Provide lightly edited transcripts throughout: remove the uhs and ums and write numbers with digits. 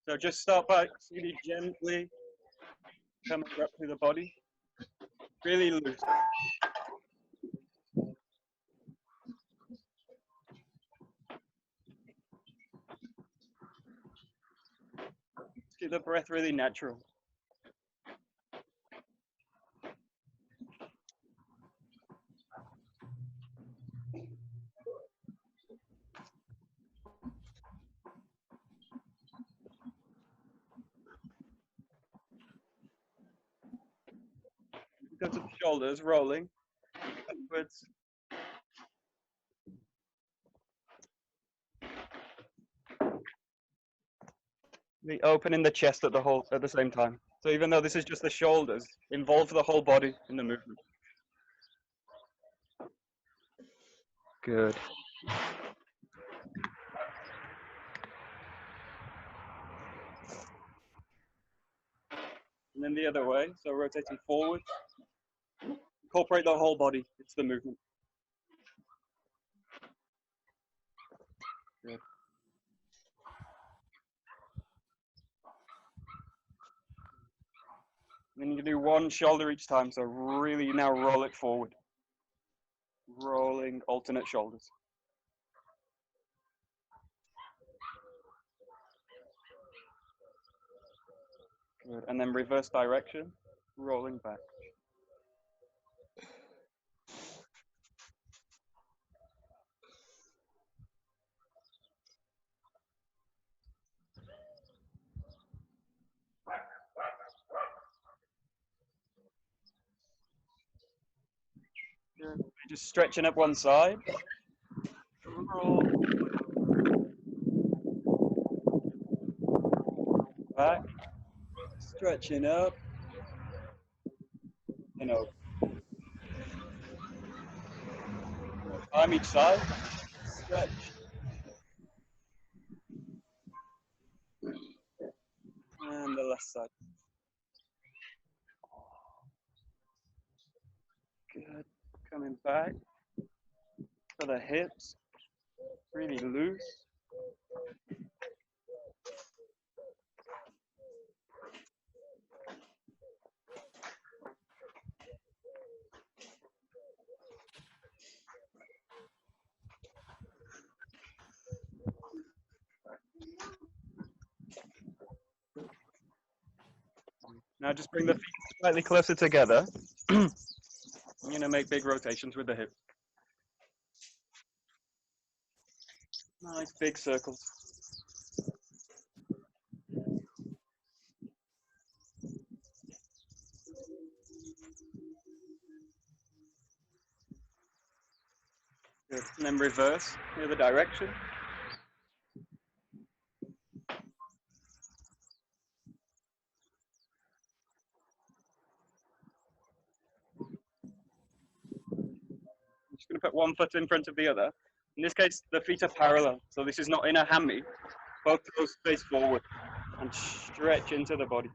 So just start by really gently coming up through the body, really loose. Keep the breath really natural. Go to the shoulders, rolling upwards. Really opening the chest at the same time. So even though this is just the shoulders, involve the whole body in the movement. Good. And then the other way, so rotating forward. Incorporate the whole body, it's the movement. Good. And then you can do one shoulder each time, so really now roll it forward. Rolling alternate shoulders. Good. And then reverse direction, rolling back. Good. Just stretching up one side. Roll. Back. Stretching up. And over. Time each side. Stretch. And the left side. Good. Coming back for the hips. Really loose. Now just bring the feet slightly closer together. I'm going to make big rotations with the hip. Nice big circles. Good. And then reverse the other direction. I'm just going to put one foot in front of the other. In this case, the feet are parallel, so this is not in a hammy. Both toes face forward and stretch into the body.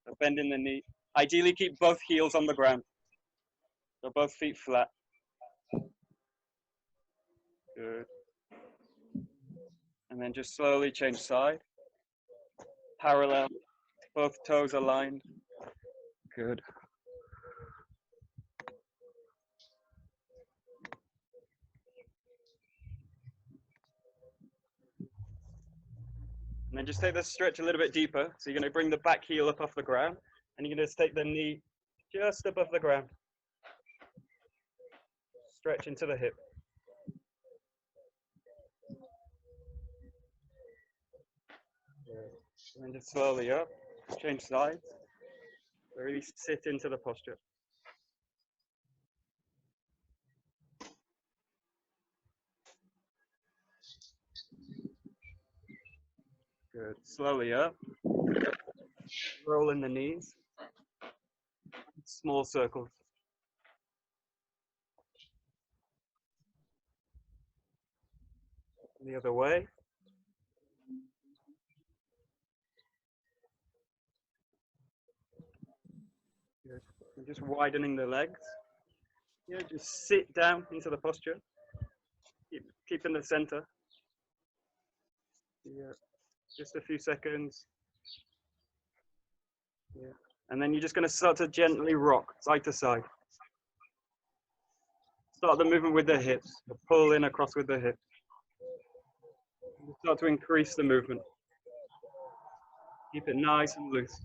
So bending the knee. Ideally, keep both heels on the ground. So both feet flat. Good. And then just slowly change side. Parallel, both toes aligned. Good. And then just take the stretch a little bit deeper. So you're going to bring the back heel up off the ground, and you're going to take the knee just above the ground. Stretch into the hip. And then just slowly up, change sides. So really sit into the posture. Good. Slowly up. Roll in the knees. Small circles. The other way. Good. And just widening the legs. Yeah, just sit down into the posture. Keep in the center. Yeah. Just a few seconds. Yeah. And then you're just going to start to gently rock side to side. Start the movement with the hips. Pull in across with the hips. Start to increase the movement. Keep it nice and loose.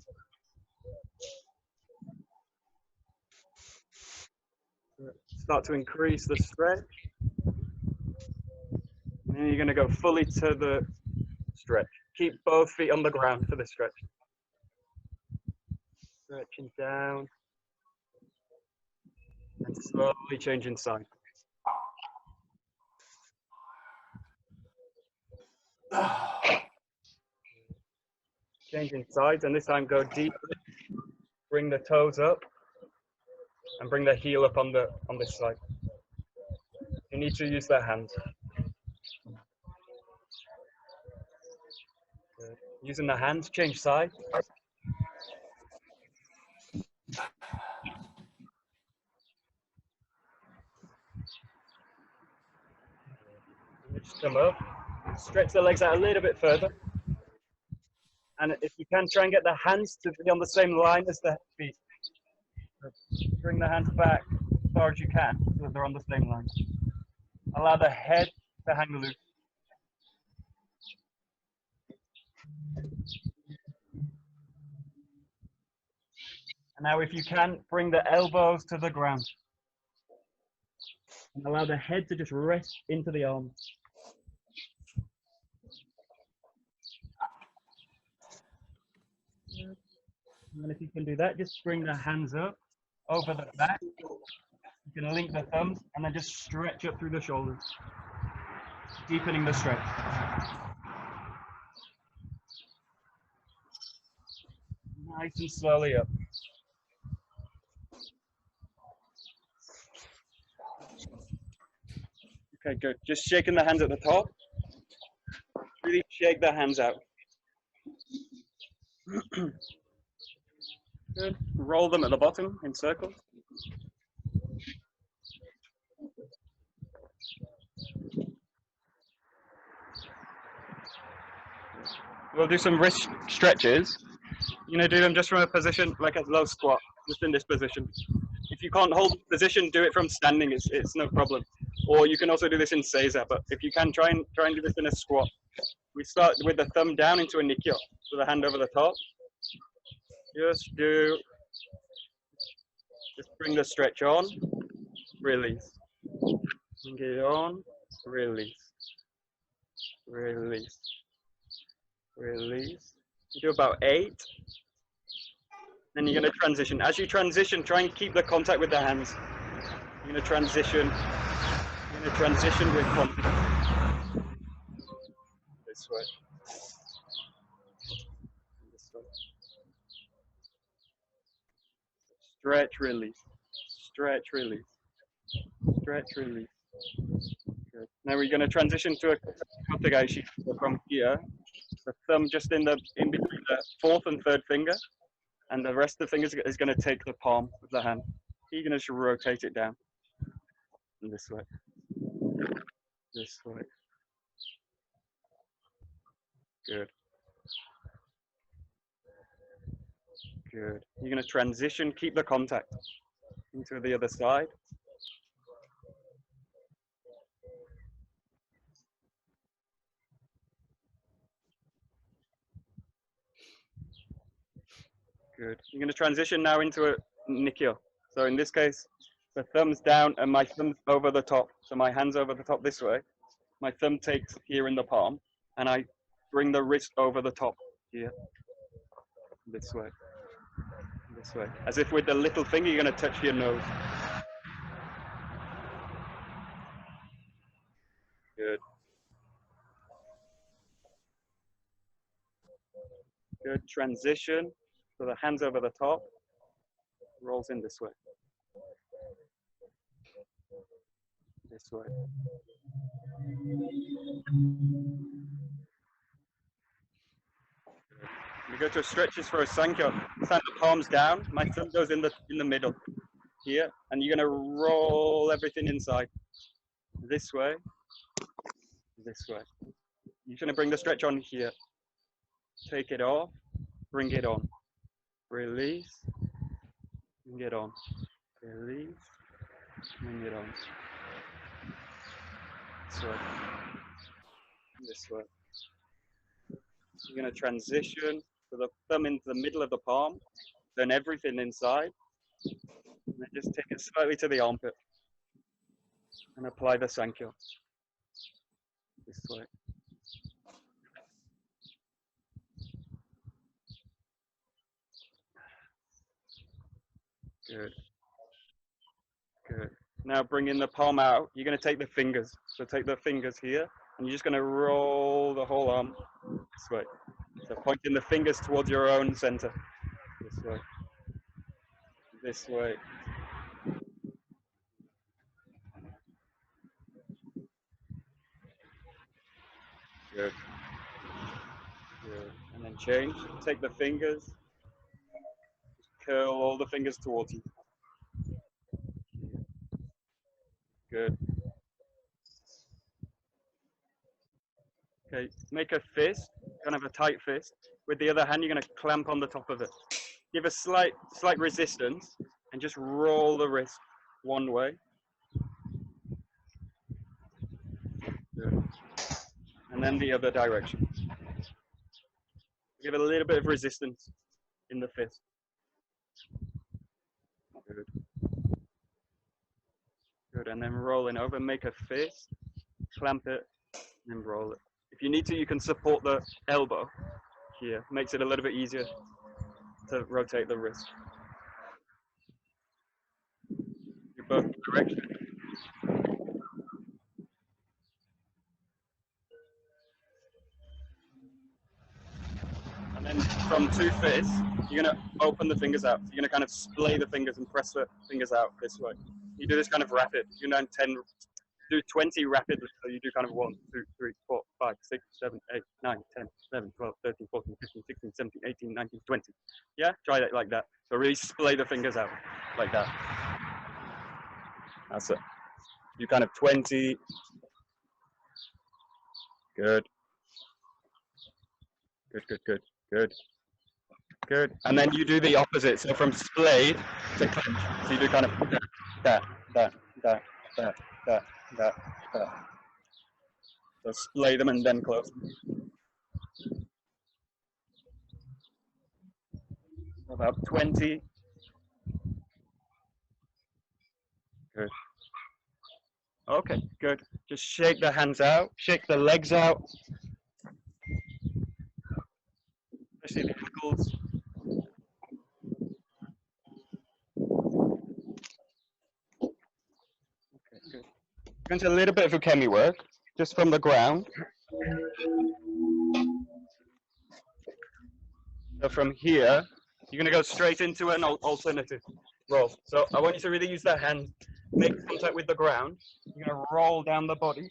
Start to increase the stretch. And then you're going to go fully to the stretch. Keep both feet on the ground for the stretch. Stretching down. And slowly changing side. Changing sides, and this time go deeper. Bring the toes up. And bring the heel up on this side. You need to use the hands. Good. Using the hands, change side. Just come up. Stretch the legs out a little bit further. And if you can, try and get the hands to be on the same line as the feet. Bring the hands back as far as you can so that they're on the same line. Allow the head to hang loose. And now if you can, bring the elbows to the ground. And allow the head to just rest into the arms. And then if you can do that, just bring the hands up over the back. You can link the thumbs and then just stretch up through the shoulders, deepening the stretch. Nice and slowly up. Okay, good. Just shaking the hands at the top. Really shake the hands out. Good. Roll them at the bottom in circles. We'll do some wrist stretches. You're going to do them just from a position like a low squat, just in this position. If you can't hold the position, do it from standing. It's no problem. Or you can also do this in seiza, but if you can, try and do this in a squat. We start with the thumb down into a nikyo, so the hand over the top. Just bring the stretch on, release. Bring it on, release. Release. Release. You do about 8. Then you're going to transition. As you transition, try and keep the contact with the hands. You're going to transition. You're going to transition with contact. This way. This way. Stretch, release. Stretch, release. Stretch, release. Good. Now we're going to transition to a kotegaishi. So from here, the thumb just in between the 4th and 3rd finger, and the rest of the fingers is going to take the palm of the hand. You're going to just rotate it down. And this way. This way. Good. Good. You're going to transition, keep the contact into the other side. Good. You're going to transition now into a nikyo. So in this case, the thumb's down and my thumb's over the top. So my hand's over the top this way. My thumb takes here in the palm, and I bring the wrist over the top here. This way. This way. As if with the little finger, you're going to touch your nose. Good. Good. Transition. So the hands over the top. Rolls in this way. This way. We go to stretches for a sankyo. Stand the palms down. My thumb goes in the middle here, and you're going to roll everything inside. This way. This way. You're going to bring the stretch on here. Take it off, bring it on. Release, bring it on. Release, bring it on. This way. This way. You're going to transition to the thumb into the middle of the palm, then everything inside, and then just take it slightly to the armpit and apply the Sankyo. This way. Good. Good. Now bring in the palm out. You're going to take the fingers. So take the fingers here, and you're just going to roll the whole arm this way. So pointing the fingers towards your own center. This way. This way. Good. Good. And then change. Take the fingers. Curl all the fingers towards you. Good. Okay, make a fist, kind of a tight fist. With the other hand, you're going to clamp on the top of it. Give a slight resistance and just roll the wrist one way. Good. And then the other direction. Give it a little bit of resistance in the fist. Good. Good, and then rolling over, make a fist, clamp it, and then roll it. If you need to, you can support the elbow here. Makes it a little bit easier to rotate the wrist. In both directions. And then from two fists, you're going to open the fingers out. So you're going to kind of splay the fingers and press the fingers out this way. You do this kind of rapid. You know, do 20 rapidly. So you do kind of 1, 2, 3, 4, 5, 6, 7, 8, 9, 10, 11, 12, 13, 14, 15, 16, 17, 18, 19, 20. Yeah, try that like that. So really splay the fingers out like that. That's it. You kind of 20. Good. Good, good, good, good. Good. And then you do the opposite. So from splayed to clench. So you do kind of that. So splay them and then close them. About 20. Good. Okay, good. Just shake the hands out, shake the legs out, especially the ankles. Okay, good. Going to a little bit of Ukemi work, just from the ground. So from here, you're going to go straight into an alternative roll. So I want you to really use that hand, make contact with the ground. You're going to roll down the body,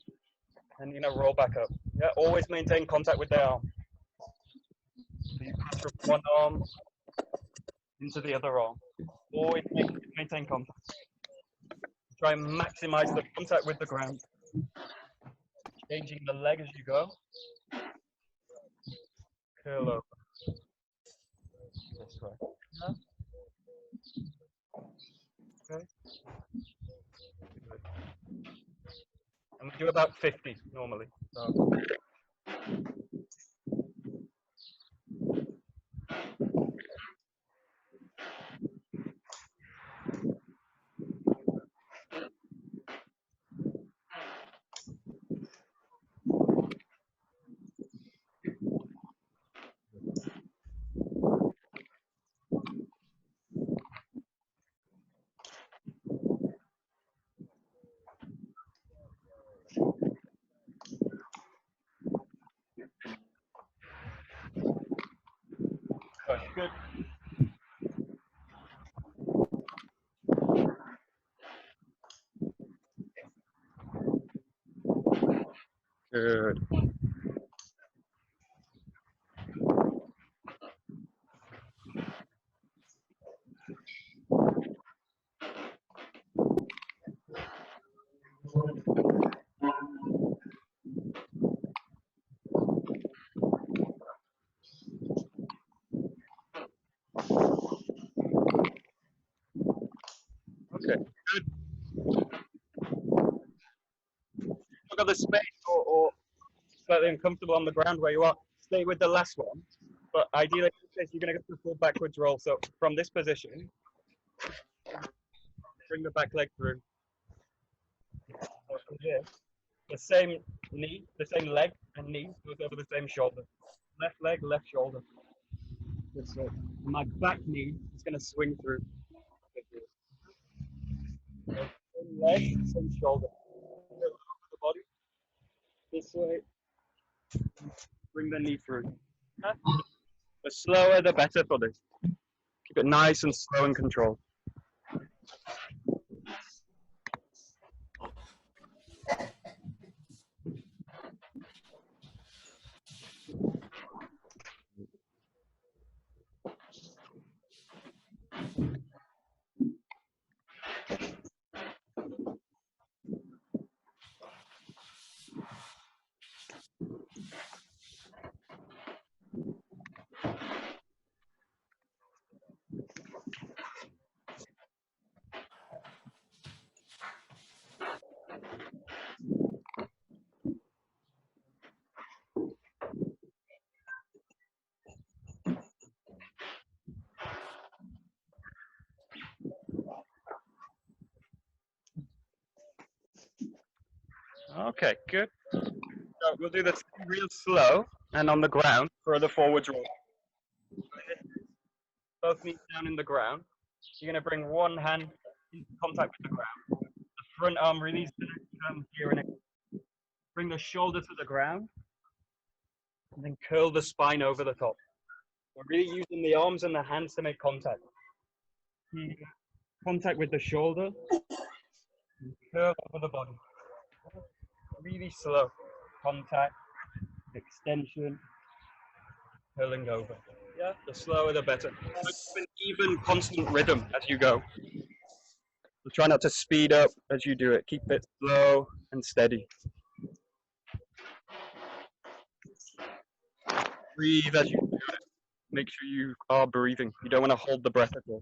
and you're going to roll back up. Yeah, always maintain contact with the arm. So you pass from one arm into the other arm. Always maintain contact. Try and maximize the contact with the ground. Changing the leg as you go. Curl over. This way. Okay. Good. And we do about 50 normally. So. Good. Good. Good. Look at the space or slightly uncomfortable on the ground where you are. Stay with the last one. But ideally, you're going to go to a full backwards roll. So from this position, bring the back leg through. So from here, the same knee, the same leg and knee goes over the same shoulder. Left leg, left shoulder. This way. My back knee is going to swing through. Same leg, same shoulder. Over the body. This way. Bring the knee through. The slower, the better for this. Keep it nice and slow and controlled. Okay, good. So we'll do this real slow and on the ground for the forwards roll. Both knees down in the ground. You're going to bring one hand into contact with the ground. The front arm really is going to come here and bring the shoulder to the ground. And then curl the spine over the top. We're really using the arms and the hands to make contact. Contact with the shoulder. And curl over the body. Really slow. Contact, extension, curling over. Yeah, the slower the better. An even constant rhythm as you go. So try not to speed up as you do it. Keep it slow and steady. Breathe as you do it. Make sure you are breathing. You don't want to hold the breath at all.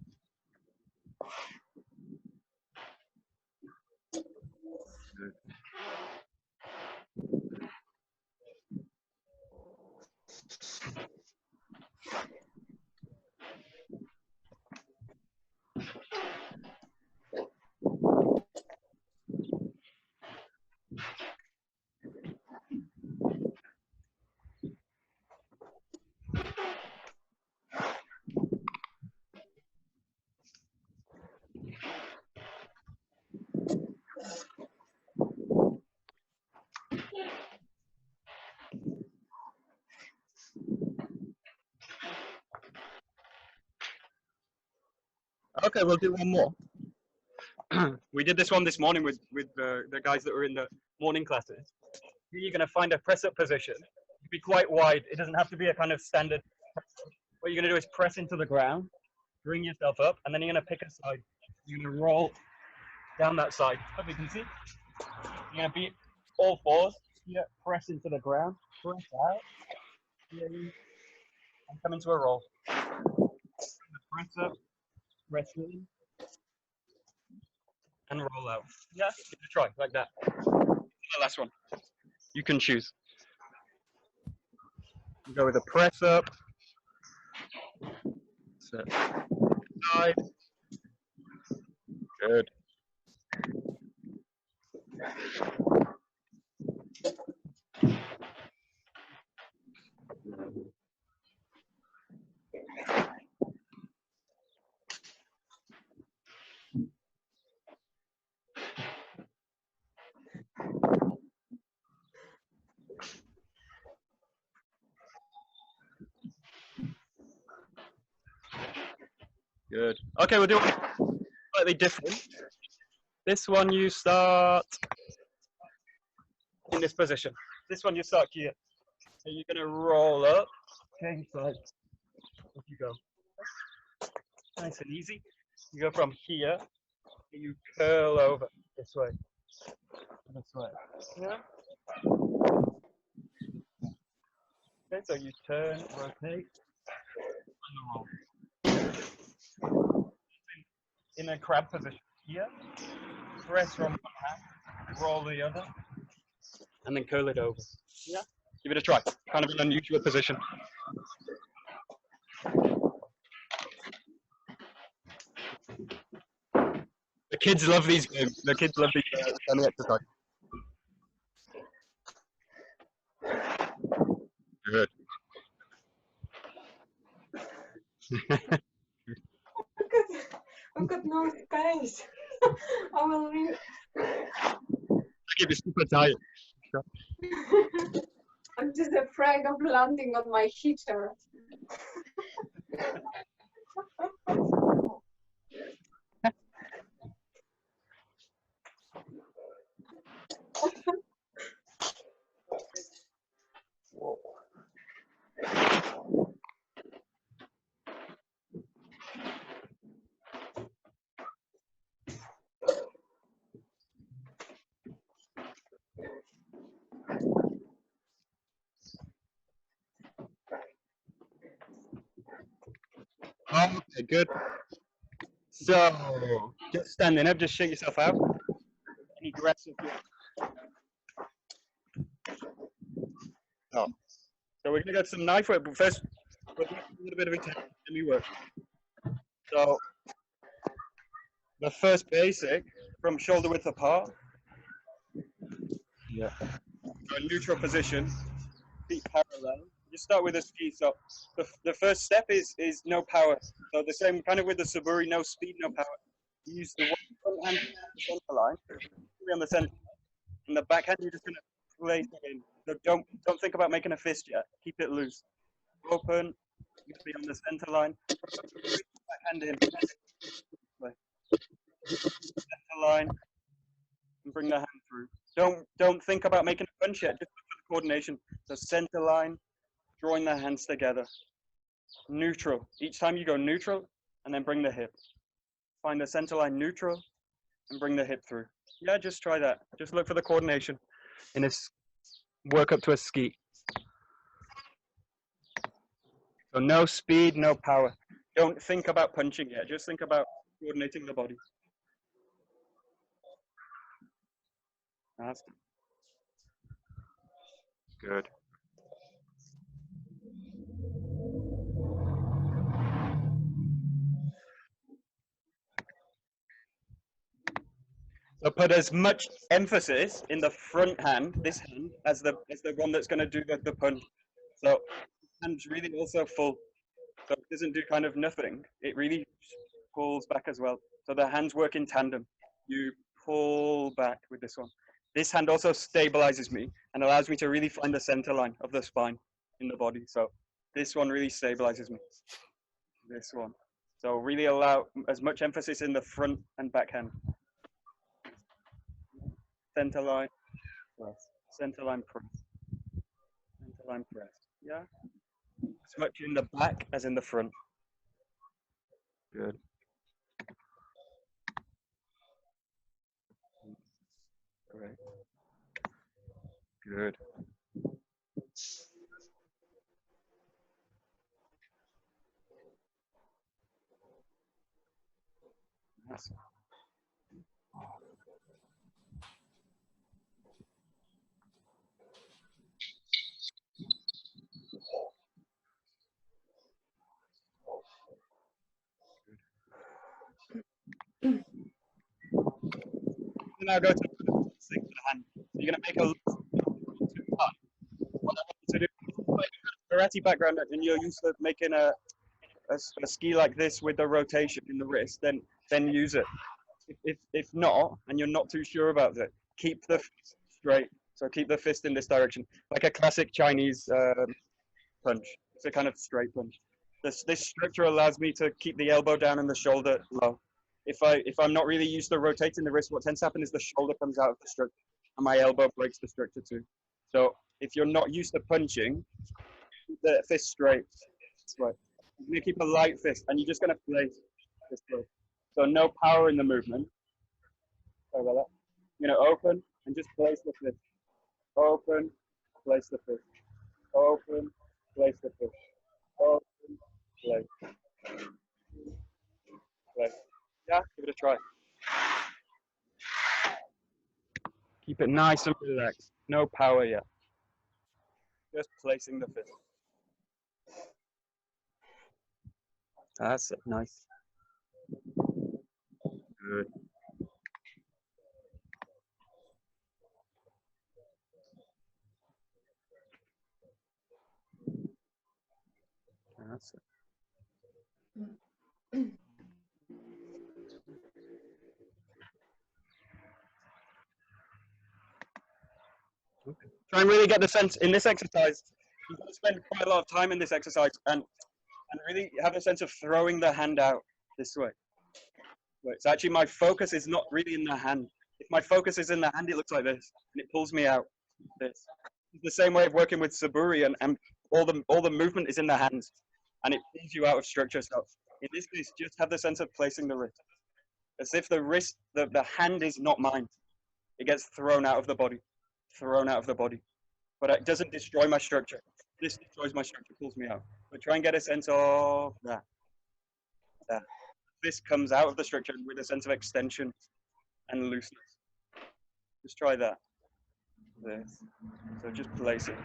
Okay, we'll do one more. We did this one this morning with the guys that were in the morning classes. Here you're going to find a press-up position. Be quite wide. It doesn't have to be a kind of standard. What you're going to do is press into the ground, bring yourself up, and then you're going to pick a side. You're going to roll down that side. Hope you can see. You're going to be all fours. Here, press into the ground, press out, and come into a roll. Press up, press in, and roll out. Yeah, give it a try, like that. The last one. You can choose. You go with a press up, set side. Good. Good. Okay, we'll do it slightly different. This one you start in this position. This one you start here. So you're going to roll up, change sides. Off you go. Nice and easy. You go from here, you curl over this way. This way. Yeah. Okay, so you turn, rotate, and roll. In a crab position. here, press from one hand, roll the other, and then curl it over. Yeah, give it a try. Kind of an unusual position. The kids love these games. The kids love these kind of exercise. Good. I've got no space. I will leave. I get you super tired. I'm just afraid of landing on my heater. Okay, good. So, just standing up, just shake yourself out. Any aggressive. Oh. So we're gonna get some knife work, but first we'll do a little bit of atemi work. So the first basic from shoulder width apart. Yeah. So a neutral position, feet parallel. You start with a ski. So the first step is no power. So the same kind of with the saburi, no speed, no power. You use the one hand on the center line, on the center, and the back hand you're just gonna place it in. So don't think about making a fist yet. Keep it loose. Open. You can be on the center line. Back hand in. Center line. And bring the hand through. Don't think about making a punch yet. Just look for the coordination. So center line, drawing the hands together. Neutral. Each time you go neutral, and then bring the hip. Find the center line neutral, and bring the hip through. Yeah, just try that. Just look for the coordination in this work up to a ski. So no speed, no power. Don't think about punching yet. Just think about coordinating the body. That's good. So put as much emphasis in the front hand, this hand, as the one that's going to do the punch. So hand's really also full. So it doesn't do kind of nothing. It really pulls back as well. So the hands work in tandem. You pull back with this one. This hand also stabilizes me and allows me to really find the center line of the spine in the body. So this one really stabilizes me. This one. So really allow as much emphasis in the front and back hand. Center line, press. Center line, press. Center line, press. Yeah? As much in the back as in the front. Good. Great. Good. Nice. Now go to the hand. You're going to make a what I want you to do, karate background, and you're used to making a ski like this with the rotation in the wrist, then use it. If not, and you're not too sure about it, keep the fist straight. So keep the fist in this direction, like a classic Chinese punch. It's a kind of straight punch. This structure allows me to keep the elbow down and the shoulder low. If I'm not really used to rotating the wrist, what tends to happen is the shoulder comes out of the structure and my elbow breaks the structure too. So if you're not used to punching, keep the fist straight. That's right. You're gonna keep a light fist, and you're just gonna place this way. So no power in the movement. Sorry about that. You're gonna open and just place the fist. Open, place the fist. Open, place the fist. Open, place. Place. Yeah, give it a try. Keep it nice and relaxed. No power yet. Just placing the fist. That's it. Nice. Good. That's it. Okay. Try and really get the sense in this exercise. You've got to spend quite a lot of time in this exercise and really have a sense of throwing the hand out this way. So actually my focus is not really in the hand. If my focus is in the hand, it looks like this, and it pulls me out. This. It's the same way of working with Saburi, and all the movement is in the hands, and it pulls you out of structure. So in this case, just have the sense of placing the wrist, as if the wrist, the hand is not mine. It gets thrown out of the body, but it doesn't destroy my structure. This destroys my structure, pulls me out. But try and get a sense of that. This comes out of the structure with a sense of extension and looseness. Just try that. This. So just place it.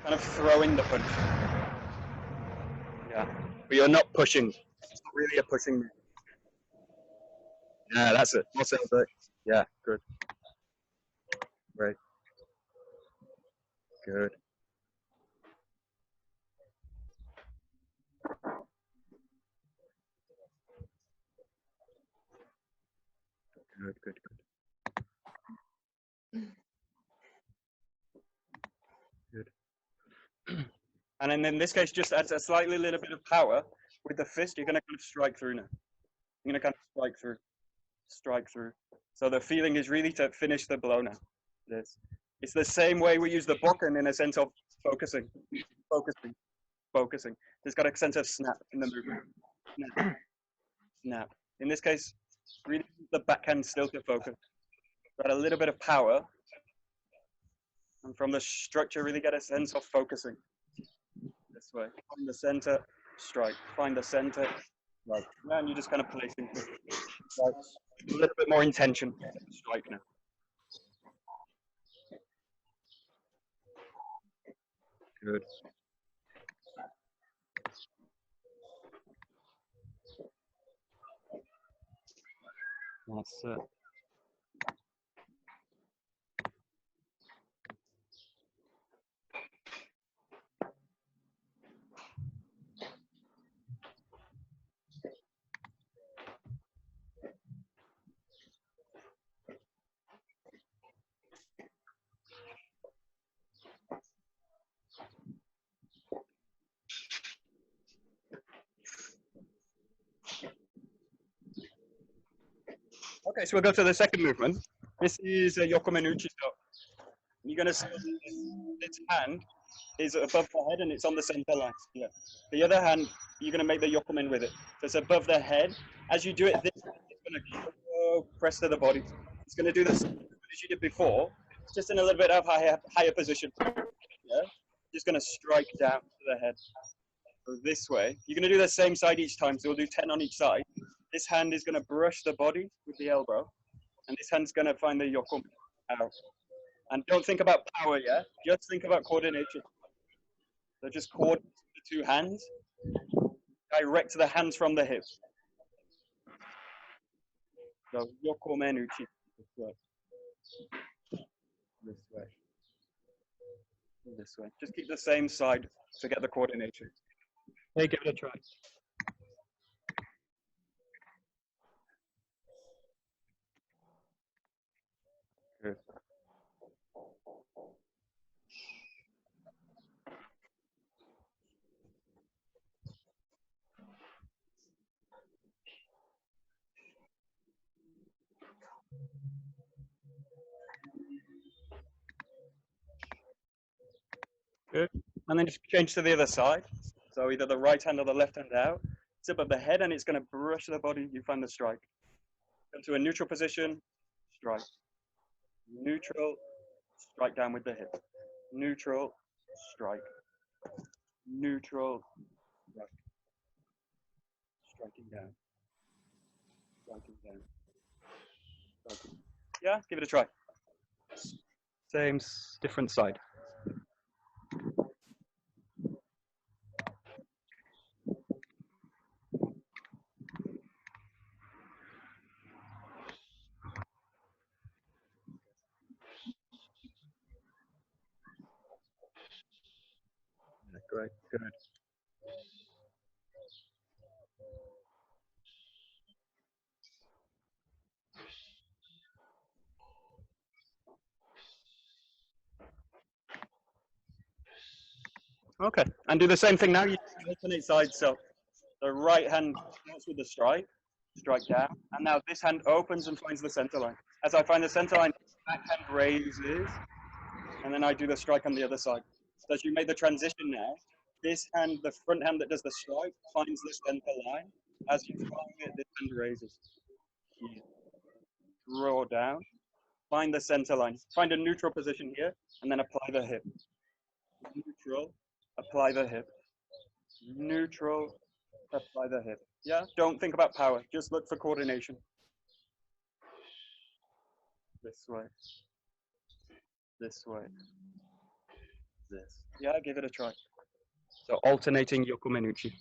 Kind of throwing the punch. Yeah. But you're not pushing. It's not really a pushing move. Yeah, that's it. That's it. Yeah, good. Great. Good. Good. And then in this case, just adds a slightly little bit of power with the fist. You're going to kind of strike through now. You're going to kind of strike through. So the feeling is really to finish the blow now. It's the same way we use the bokken in a sense of focusing. There's got a sense of snap in the movement. Snap. In this case, really the backhand still to focus. Got a little bit of power. And from the structure, really get a sense of focusing. This way. Find the center, strike. Find the center, strike. And you just kind of placing. Strike. A little bit more intention. Strike now. Good. That's it. Okay, so we'll go to the second movement. This is a yokomenuchi. So you're going to see this hand is above the head and it's on the center line. Yeah. The other hand, you're going to make the yokomen with it. So it's above the head. As you do it, this it's going to press to the body. It's going to do the same as you did before, just in a little bit of higher position. Yeah. Just going to strike down to the head. So this way. You're going to do the same side each time. So we'll do 10 on each side. This hand is going to brush the body with the elbow, and this hand's going to find the yokomen out. And don't think about power yet. Just think about coordination. So just coordinate the two hands. Direct the hands from the hips. So yokomenuchi. This way. This way. This way. Just keep the same side to get the coordination. Hey, give it a try. Good. Good. And then just change to the other side. So either the right hand or the left hand out. It's above the head and it's going to brush the body. You find the strike. Come to a neutral position. Strike. Neutral. Strike down with the hip. Neutral. Strike. Neutral. Strike. Striking down. Striking down. Striking. Yeah, give it a try. Same, different side. Great, good. Okay, and do the same thing now. You alternate sides. So the right hand starts with the strike down, and now this hand opens and finds the center line. As I find the center line, that hand raises, and then I do the strike on the other side. So as you make the transition now, this hand, the front hand that does the strike, finds the center line. As you find it, this hand raises. Here. Draw down, find the center line, find a neutral position here, and then apply the hip. Neutral, apply the hip. Neutral, apply the hip. Yeah, don't think about power, just look for coordination. This way. This way. This. Yeah, give it a try. So alternating Ukemi Nuchi.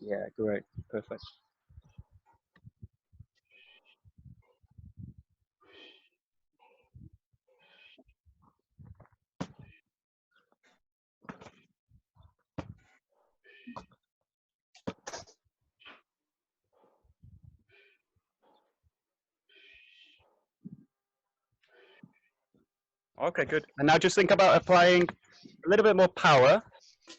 Yeah, great. Perfect. Okay, good. And now just think about applying a little bit more power.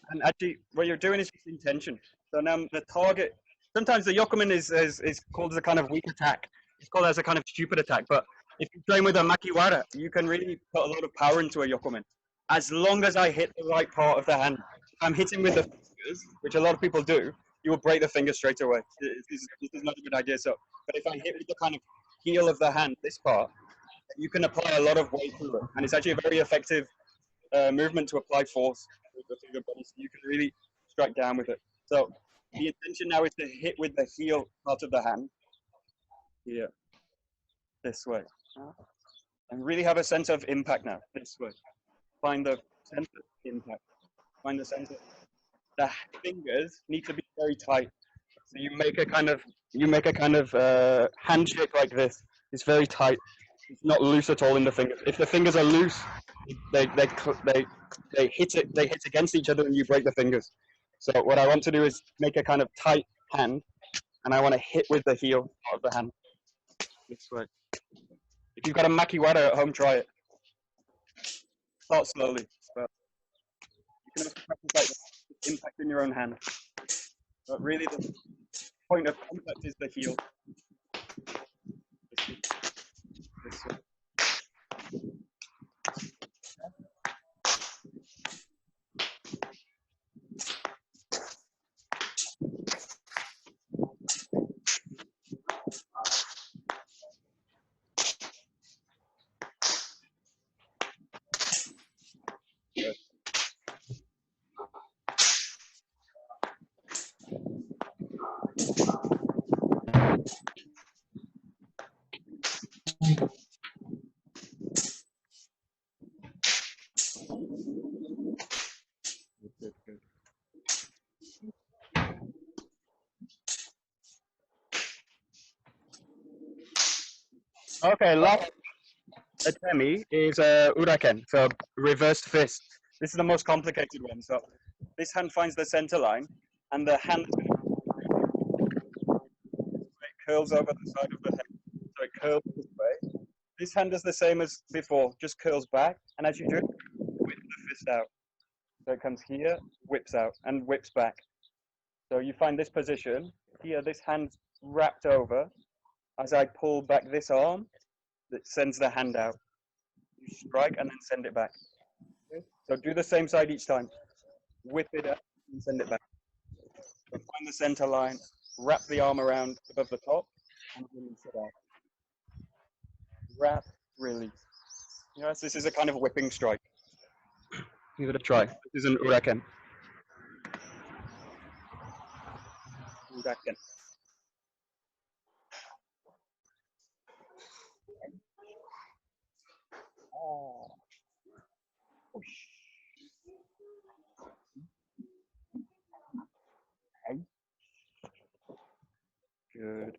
And actually, what you're doing is just intention. So now the target, sometimes the Yokomen is called as a kind of weak attack. It's called as a kind of stupid attack. But if you train with a Makiwara, you can really put a lot of power into a Yokomen. As long as I hit the right part of the hand. If I'm hitting with the fingers, which a lot of people do, you will break the finger straight away. This is not a good idea. So, but if I hit with the kind of heel of the hand, this part, you can apply a lot of weight to it. And it's actually a very effective movement to apply force with the finger body, so you can really strike down with it. So the intention now is to hit with the heel part of the hand here, this way, and really have a sense of impact now. This way, find the center impact. Find the center. The fingers need to be very tight. So you make a kind of handshake like this. It's very tight. It's not loose at all in the fingers. If the fingers are loose, they hit against each other and you break the fingers. So what I want to do is make a kind of tight hand, and I want to hit with the heel of the hand this way. If you've got a makiwara at home, try it. Start slowly, but you can also practice like this, impact in your own hand. But really, the point of contact is the heel. This way. Okay, last atemi is uraken, so reversed fist. This is the most complicated one. So this hand finds the center line, and the hand it curls over the side of the head. So it curls this way. This hand does the same as before, just curls back, and as you do it, whip the fist out. So it comes here, whips out, and whips back. So you find this position here. This hand's wrapped over. As I pull back this arm, that sends the hand out. You strike and then send it back. Okay? So do the same side each time. Whip it up and send it back. So find the center line, wrap the arm around above the top, and release it out. Wrap, release. Yes, this is a kind of whipping strike. Give it a try. This is an uraken. Uraken. Oh. Okay. Good.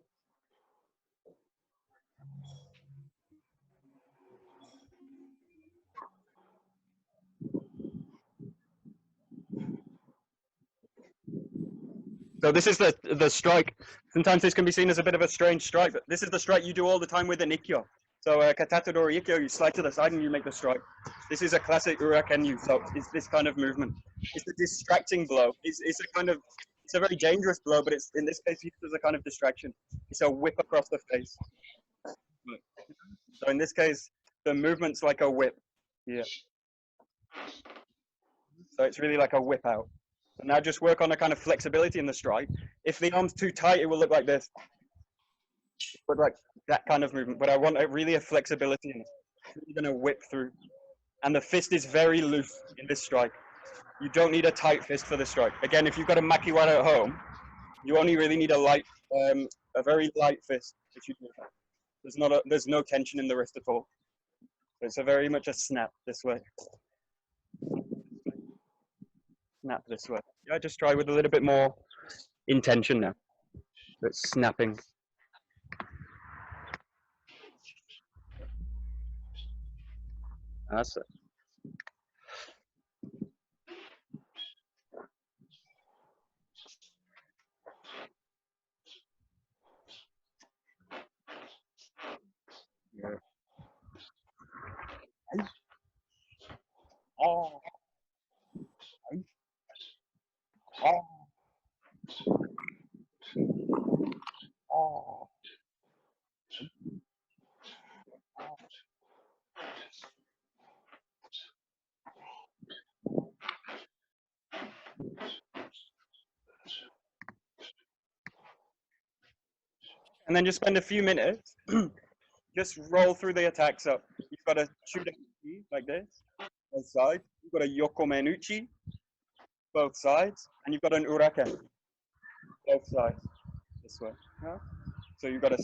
So this is the strike. Sometimes this can be seen as a bit of a strange strike, but this is the strike you do all the time with an ikkyo. So katatadori ikkyo, you slide to the side and you make the strike. This is a classic urakenyu. So it's this kind of movement. It's a distracting blow. It's a kind of it's a very dangerous blow, but it's in this case used as a kind of distraction. It's a whip across the face. So in this case, the movement's like a whip. Yeah. So it's really like a whip out. And now just work on a kind of flexibility in the strike. If the arm's too tight, it will look like this. But like that kind of movement. But I want really a flexibility in it. You're going to whip through. And the fist is very loose in this strike. You don't need a tight fist for this strike. Again, if you've got a makiwara at home, you only really need a very light fist. If you do that. There's no tension in the wrist at all. So it's a very much a snap this way. Snap this way. Yeah, just try with a little bit more intention now. So it's snapping. That's it. Yeah. Oh, oh, oh. And then just spend a few minutes, just roll through the attacks up. You've got a chudachi like this, both sides. You've got a yokomenuchi, both sides. And you've got an uraken, both sides, this way. Yeah? So you've got a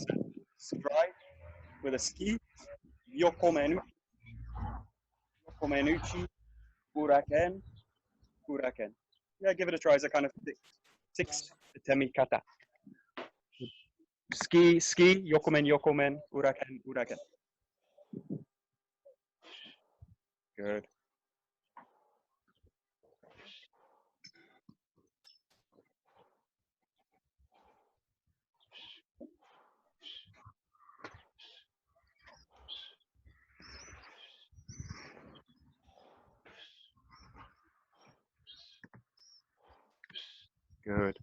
strike with a ski, yokomenuchi, uraken, uraken. Yeah, give it a try. It's a kind of six atemi kata. Ski, yokomen, uraken, uraken. Good. Good.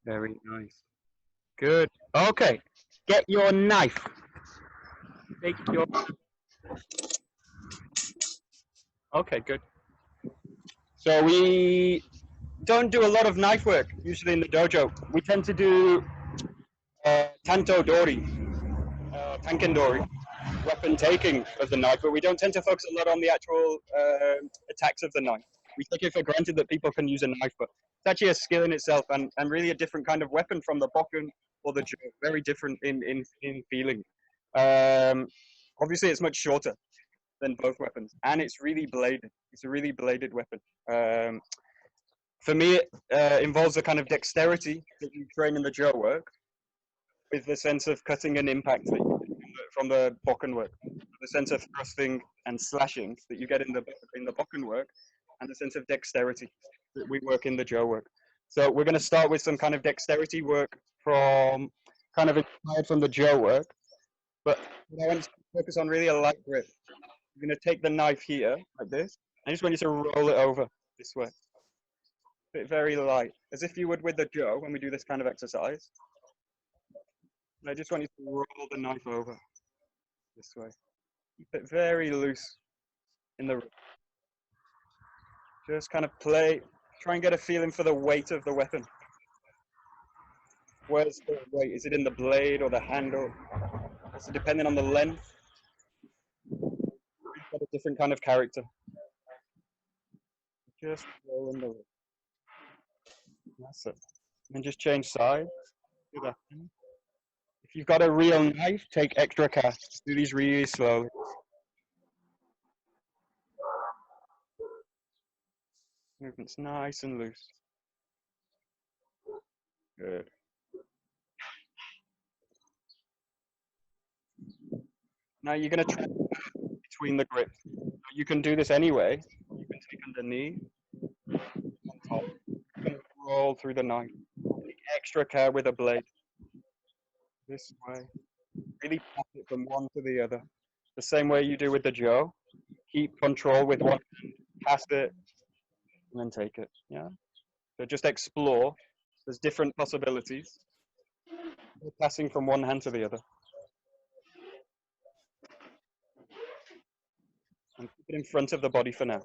Very nice. Good. Okay. Get your knife. Take your. Okay, good. So we don't do a lot of knife work usually in the dojo. We tend to do Tanto dori, tanken dori, weapon taking of the knife, but we don't tend to focus a lot on the actual attacks of the knife. We take it for granted that people can use a knife, but it's actually a skill in itself and really a different kind of weapon from the bokken or the jo. Very different in feeling. Obviously, it's much shorter than both weapons, and it's really bladed. It's a really bladed weapon. For me, it involves a kind of dexterity that you train in the jo work, with the sense of cutting and impact that you get from the bokken work, the sense of thrusting and slashing that you get in the bokken work, and the sense of dexterity that we work in the jo work. So we're going to start with some kind of dexterity work from kind of inspired from the jo work, but I want to focus on really a light grip. You're going to take the knife here like this. I just want you to roll it over this way. it very light, as if you would with the Joe when we do this kind of exercise. And I just want you to roll the knife over this way. Keep it very loose in the. Just kind of play, try and get a feeling for the weight of the weapon. Where's the weight? Is it in the blade or the handle? It's depending on the length. It's got a different kind of character. Just roll in the weight. That's it. And just change sides. Do that. If you've got a real knife, take extra care. Do these really slowly. Movement's nice and loose. Good. Now you're going to try between the grips. You can do this anyway. You can take underneath, on top. You can roll through the knife. Take extra care with a blade. This way. Really pass it from one to the other. The same way you do with the Joe. Keep control with one hand, pass it, and then take it. Yeah. So just explore. There's different possibilities. Passing from one hand to the other. And keep it in front of the body for now.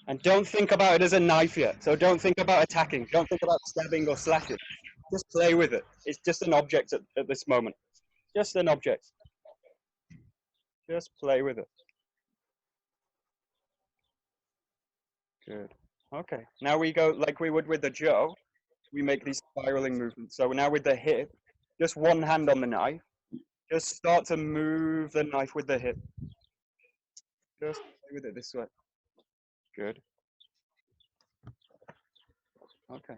And don't think about it as a knife yet. So don't think about attacking. Don't think about stabbing or slashing. Just play with it. It's just an object at this moment. Just an object. Just play with it. Good. Okay. Now we go like we would with the Joe. We make these spiraling movements. So now with the hip, just one hand on the knife. Just start to move the knife with the hip. Just play with it this way. Good. Okay.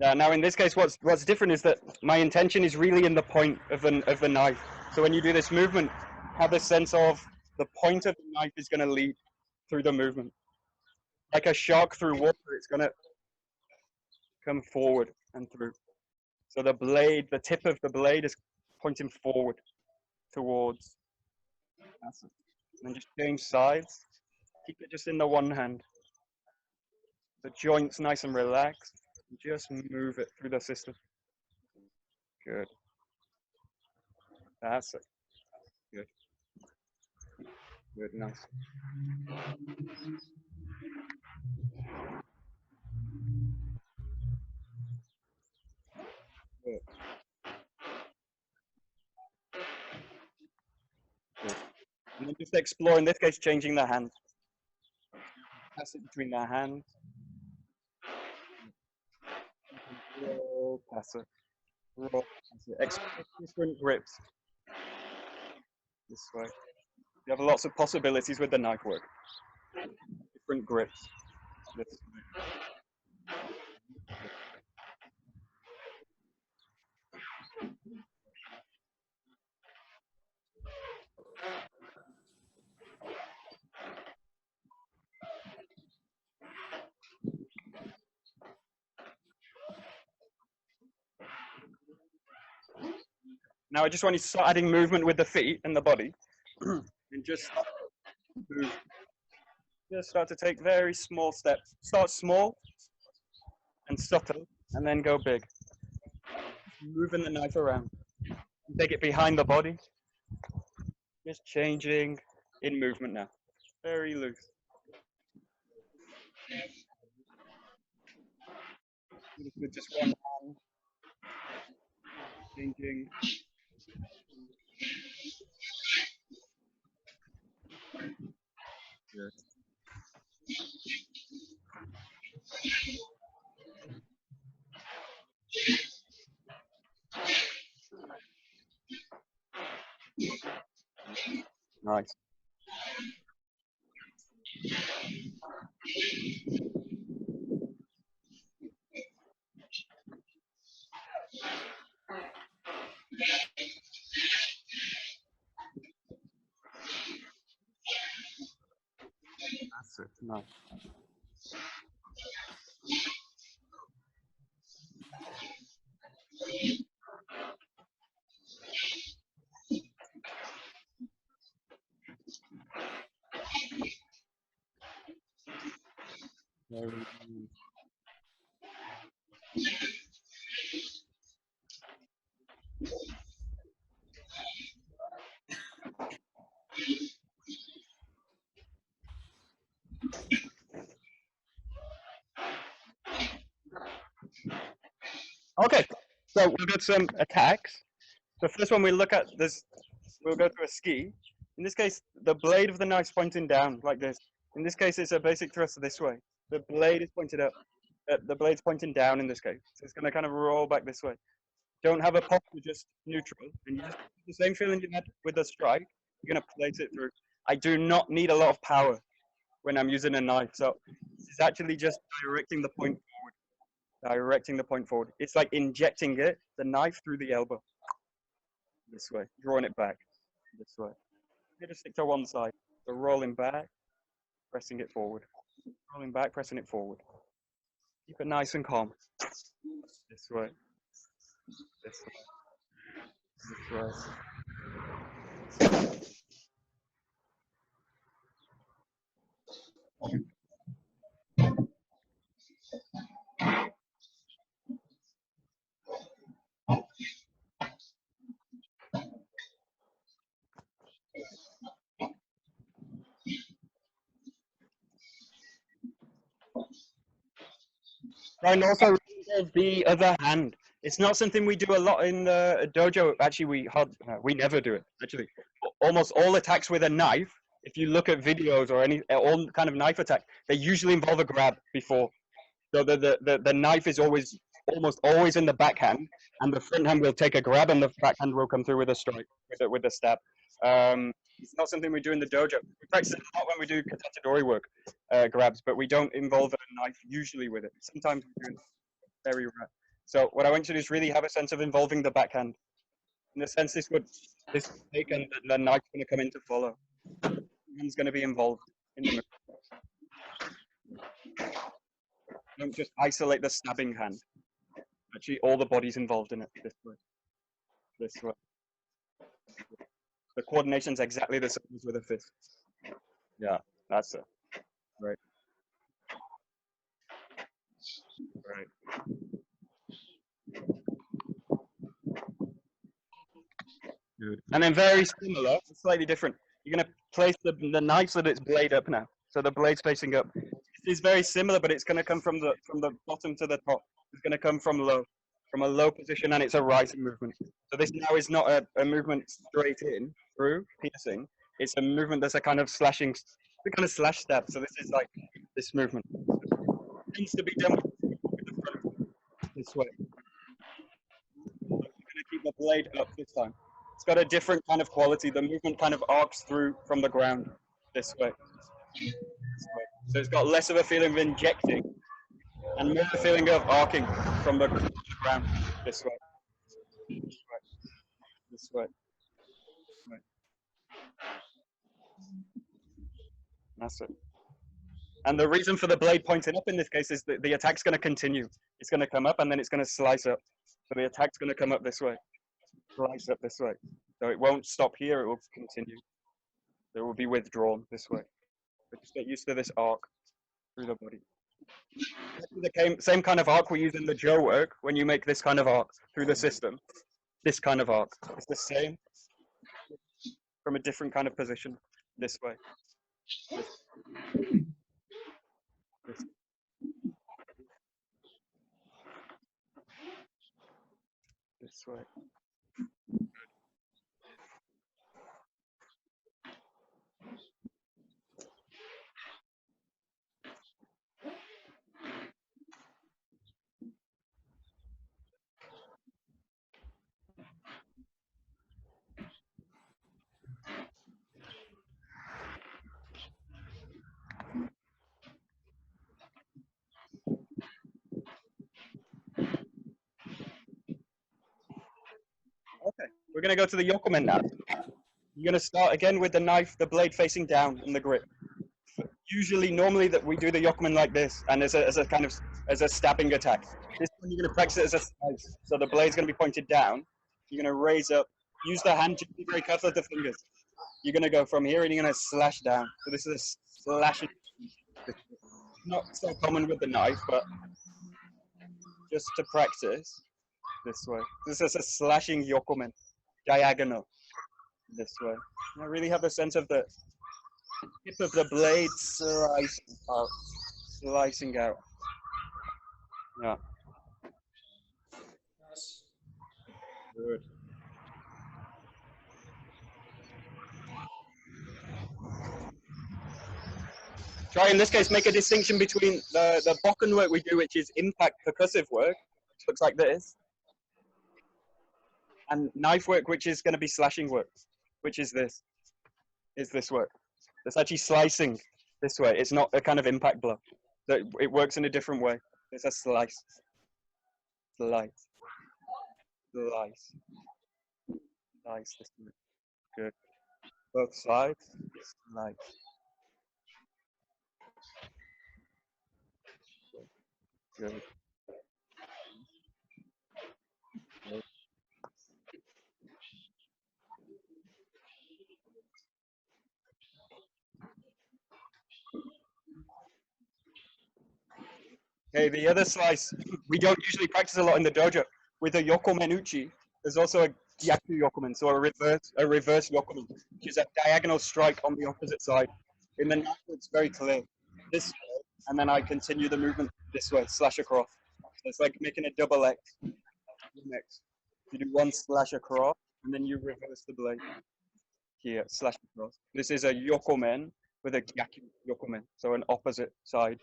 Now in this case, what's different is that my intention is really in the point of the knife. So when you do this movement, have a sense of the point of the knife is going to lead through the movement. Like a shark through water, it's going to come forward and through. So the blade, the tip of the blade is pointing forward towards. That's it. And then just change sides. Keep it just in the one hand. The joints nice and relaxed. Just move it through the system. Good. That's it. Good. Good, nice. Good. Good. And then just explore, in this case, changing the hand. Pass it between the hands. Roll, pass it. Roll, pass it. Explore different grips. This way. You have lots of possibilities with the knife work. Different grips. This way. Now I just want you to start adding movement with the feet and the body. And just move. Just start to take very small steps. Start small and subtle, and then go big. Moving the knife around. Take it behind the body. Just changing in movement now. Very loose. With just one hand. Changing. Good. Nice. That's it. Nice. Okay, so we've got some attacks. The first one we look at this, we'll go through a ski. In this case, the blade of the knife's pointing down like this. In this case, it's a basic thrust this way. The blade is pointed up. The blade's pointing down in this case. So it's going to kind of roll back this way. Don't have a pop, just neutral. And you just the same feeling you had with the strike, you're going to place it through. I do not need a lot of power when I'm using a knife. So it's actually just directing the point forward. Directing the point forward. It's like injecting the knife through the elbow. This way. Drawing it back. This way. You just stick to one side. So rolling back, pressing it forward. Rolling back, pressing it forward. Keep it nice and calm. This way. This way. This way. And also the other hand. It's not something we do a lot in the dojo. Actually, we never do it. Actually, almost all attacks with a knife. If you look at videos or all kind of knife attack, they usually involve a grab before. So the knife is almost always in the backhand, and the front hand will take a grab, and the backhand will come through with a strike, with a stab. It's not something we do in the dojo. We practice it a lot when we do katadori work, grabs, but we don't involve a knife usually with it. Sometimes we do, very rare. So what I want you to do is really have a sense of involving the backhand. In the sense, this take and the knife's going to come in to follow. The hand's going to be involved in the move. Don't just isolate the stabbing hand. Actually, all the body's involved in it. This way. This way. The coordination's exactly the same as with a fist. Yeah, that's it. Right. Right. Good. And then very similar, slightly different. You're going to place the knife so that it's blade up now. So the blade's facing up. It's very similar, but it's going to come from the bottom to the top. It's going to come from a low position, and it's a rising movement. So this now is not a movement straight in through piercing. It's a movement that's a kind of slashing, a kind of slash stab. So this is like this movement. It needs to be done with the front this way. So you're going to keep the blade up this time. It's got a different kind of quality. The movement kind of arcs through from the ground this way. So it's got less of a feeling of injecting and more a feeling of arcing from the ground this way. This way. This way. This way. That's it. And the reason for the blade pointing up in this case is that the attack's going to continue. It's going to come up and then it's going to slice up. So the attack's going to come up this way, slice up this way. So it won't stop here, it will continue. It will be withdrawn this way. But just get used to this arc through the body. The same kind of arc we use in the Joe work when you make this kind of arc through the system. This kind of arc. It's the same from a different kind of position this way. This. This way. Okay, we're going to go to the yokomen now. You're going to start again with the knife, the blade facing down and the grip. Usually, normally that we do the yokomen like this, and as a kind of as a stabbing attack. This one you're going to practice it as a slice. So the blade's going to be pointed down. You're going to raise up. Use the hand to be very careful with the fingers. You're going to go from here and you're going to slash down. So this is a slashing. Not so common with the knife, but just to practice this way. This is a slashing yokomen, diagonal. This way. I really have a sense of the tip of the blade slicing out. Yeah. Good. Try in this case make a distinction between the bokken work we do, which is impact percussive work, which looks like this, and knife work, which is going to be slashing work, which is this work. It's actually slicing this way. It's not a kind of impact blow. It works in a different way. It's a slice. Slice. Slice. Slice. This way. Good. Both sides. Slice. Good. Good. Okay, the other slice, we don't usually practice a lot in the dojo. With a yokomen uchi, there's also a gyaku yokomen, so a reverse yokomen, which is a diagonal strike on the opposite side. In the knife, it's very clear. This way, and then I continue the movement this way, slash across. So it's like making a double X. Next, you do one slash across, and then you reverse the blade. Here, slash across. This is a yokomen with a gyaku yokomen, so an opposite side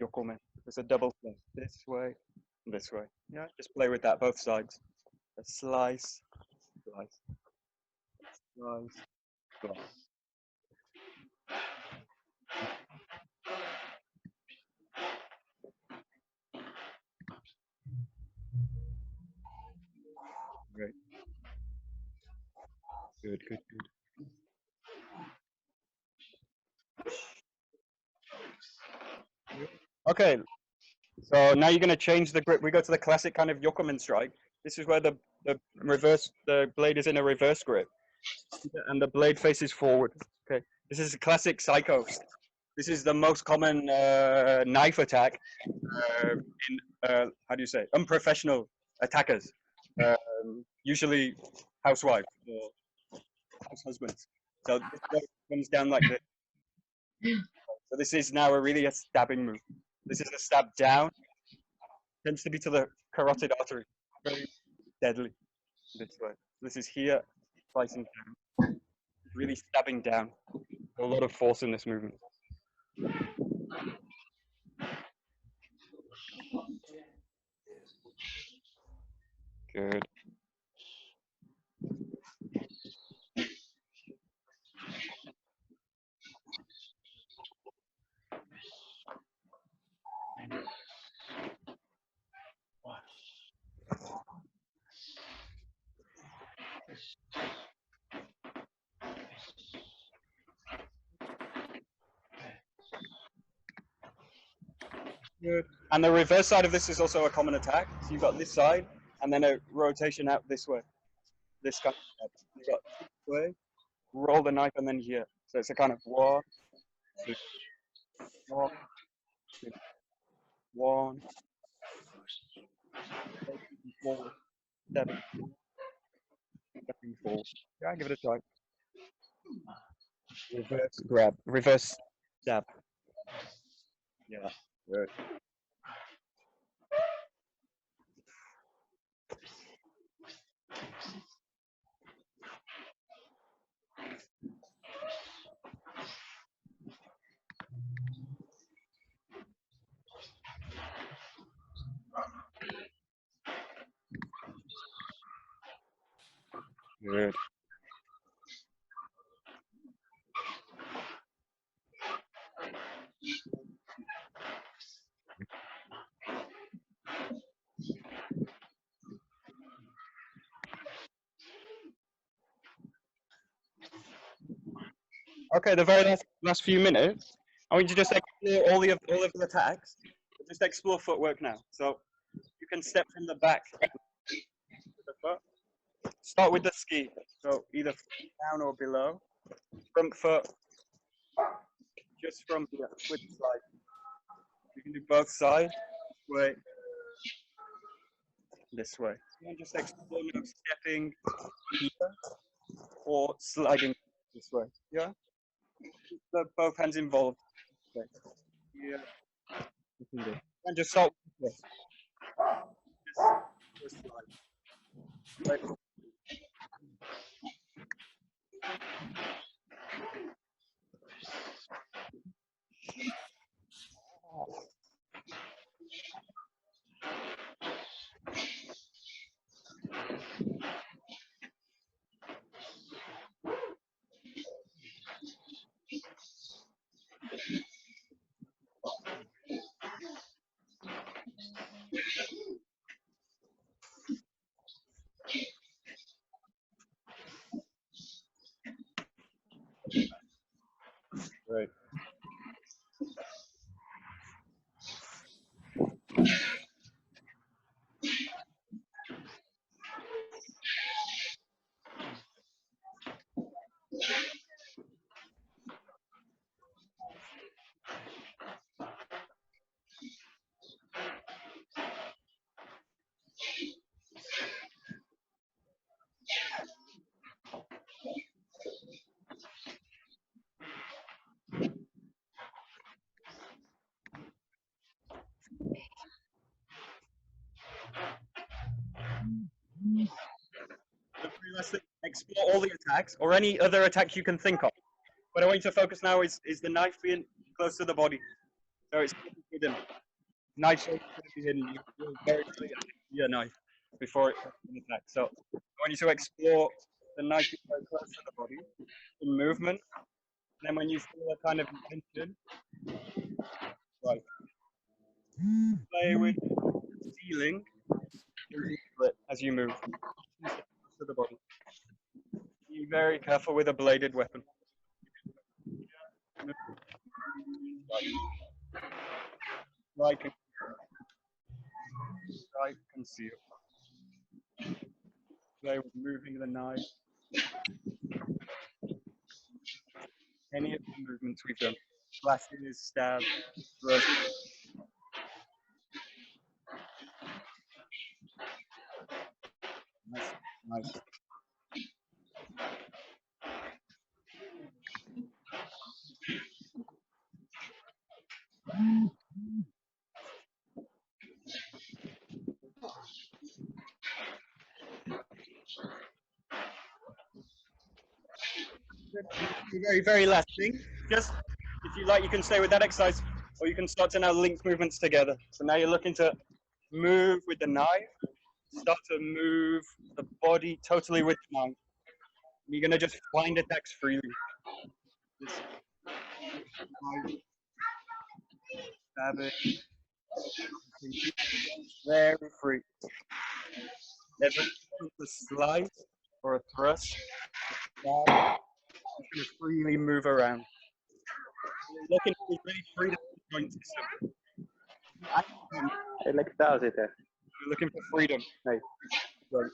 yokomen. It's a double slash this way, and this way. Yeah, just play with that both sides. A slice, slice, slice, slice. Great. Good, good, good. Okay, so now you're going to change the grip. We go to the classic kind of yokomen strike. This is where the blade is in a reverse grip, and the blade faces forward. Okay, this is a classic psycho. This is the most common knife attack in how do you say unprofessional attackers, usually housewives or house husbands. So this blade comes down like this. So this is now really a stabbing move. This is a stab down. Tends to be to the carotid artery. Very deadly this way. This is here, slicing down. Really stabbing down. A lot of force in this movement. Good. Good. And the reverse side of this is also a common attack. So you've got this side, and then a rotation out this way. This kind of step. You've got this way, roll the knife, and then here. So it's a kind of one, two, one, two, one, four, seven, stepping forward. Yeah, give it a try. Reverse grab, reverse stab. Yeah, good. Good. Okay, the very last few minutes, I want you to just explore all of the attacks. Just explore footwork now. So you can step from the back to the foot. Start with the ski. So either down or below. Front foot, just from here with the slide. You can do both sides. Way, this way. And just explore now stepping here or sliding this way. Yeah. Both hands involved. Okay. Yeah. You can do. And just start with this. Just slide. Right. Right. The very last thing, explore all the attacks or any other attacks you can think of. What I want you to focus now is the knife being close to the body. So it's hidden. Knife shape is going to be hidden. You will very clearly your knife before it can attack. So I want you to explore the knife being very close to the body in movement. And then when you feel a kind of tension, right, play with the ceiling as you move to the body. Be very careful with a bladed weapon. Strike conceal. Play with moving the knife. Any of the movements we've done. Slashes, stab, thrust. Nice, nice. The very, very last thing, just if you like, you can stay with that exercise, or you can start to now link movements together. So now you're looking to move with the knife, start to move the body totally with the knife. You're going to just find attacks freely. Just stab it. Very free. Never a slice or a thrust. Stab. Just going to freely move around. You're looking for really freedom joint system. Lekker touw zitten. You're looking for freedom. Nee. Right.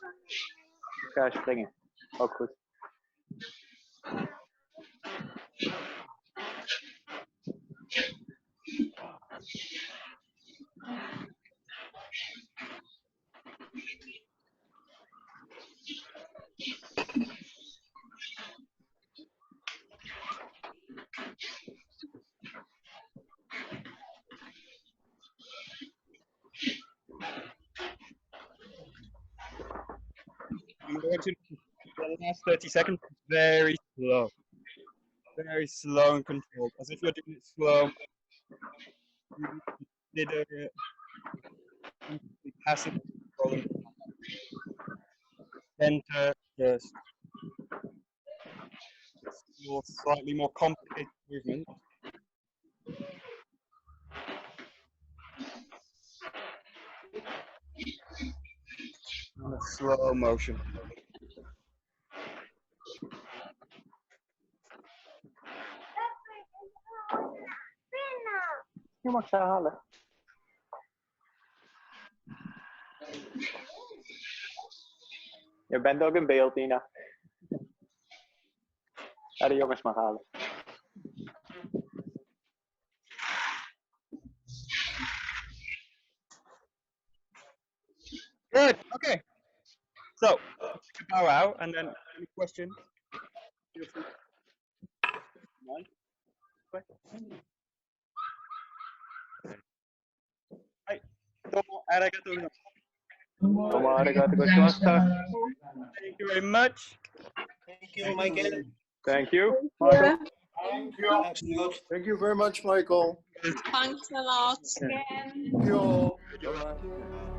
Ik ga springen. Ook goed. I'm going to the last 30 seconds very slow. Very slow and controlled. As if you're doing it slow. You consider it passive controlling. Center first. Your slightly more complicated movement. And a slow motion. Je mag ze halen. Je bent ook in beeld, Nina. Ja, de jongens mag halen. Good. Okay. So, bow out, and then any questions? Feel free.はい。どうもありがとうございます。どうもありがとうございました。 Thank you very much. Thank you, Michael. Thank you. Yeah. Thank you. Thanks a lot. Thank you very much, Michael. Thanks a lot. Thank you all. Bye-bye.